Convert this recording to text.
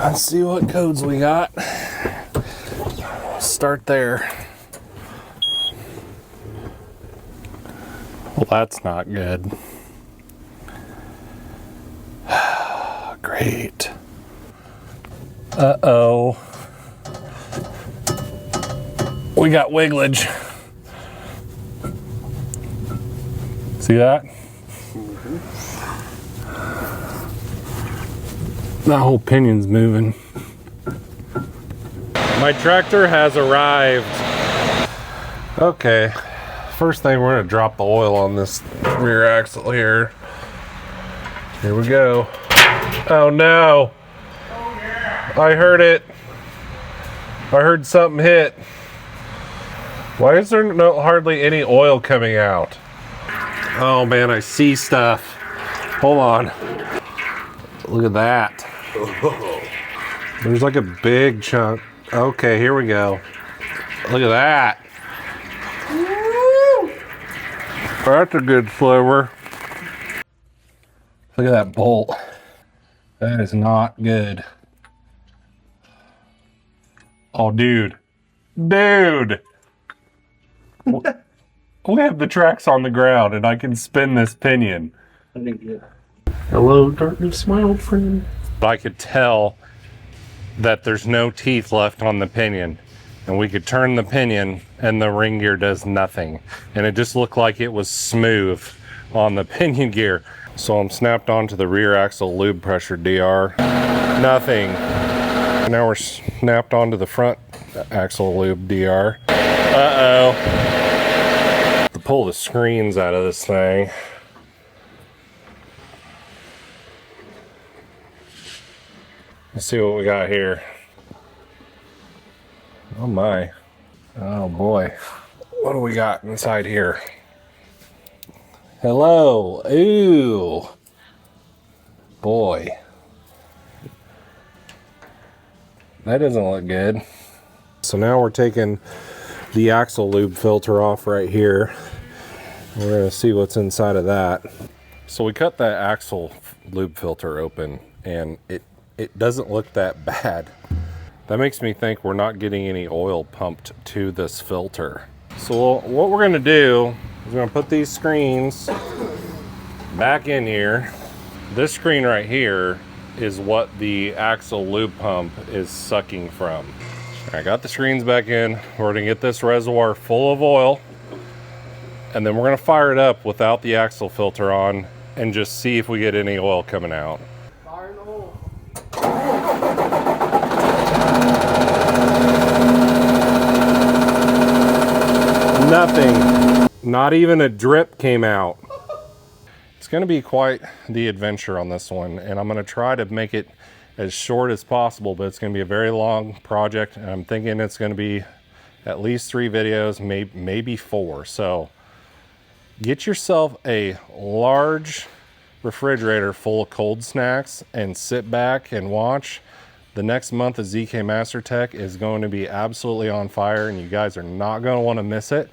Let's see what codes we got. Start there. Well, that's not good. Great. Uh-oh. We got wigglage. See that? That whole pinion's moving. My tractor has arrived. Okay, first thing, we're gonna drop the oil on this rear axle here. Here we go. Oh no. Oh yeah. I heard it. I heard something hit. Why is there hardly any oil coming out? Oh man, I see stuff. Hold on. Look at that. There's like a big chunk. Okay, here we go. Look at that. Woo! That's a good sliver. Look at that bolt. That is not good. Oh, dude. Dude! We have the tracks on the ground and I can spin this pinion. Hello, darkness, my old friend. I could tell that there's no teeth left on the pinion, and we could turn the pinion and the ring gear does nothing, and it just looked like it was smooth on the pinion gear. So I'm snapped onto the rear axle lube pressure DR. Nothing. Now we're snapped onto the front axle lube DR. Uh-oh. To pull the screens out of this thing. Let's see what we got here. Oh my. Oh boy. What do we got inside here? Hello. Ooh. Boy. That doesn't look good. So now we're taking the axle lube filter off right here. We're gonna see what's inside of that. So we cut that axle lube filter open and it doesn't look that bad. That makes me think we're not getting any oil pumped to this filter. So what we're gonna do is we're gonna put these screens back in here. This screen right here is what the axle lube pump is sucking from. I got the screens back in. We're gonna get this reservoir full of oil, and then we're gonna fire it up without the axle filter on and just see if we get any oil coming out. Nothing. Not even a drip came out. It's going to be quite the adventure on this one, and I'm going to try to make it as short as possible, but it's going to be a very long project, and I'm thinking it's going to be at least 3 videos, maybe 4. So get yourself a large refrigerator full of cold snacks and sit back and watch. The next month of ZK MasterTech is going to be absolutely on fire, and you guys are not going to want to miss it.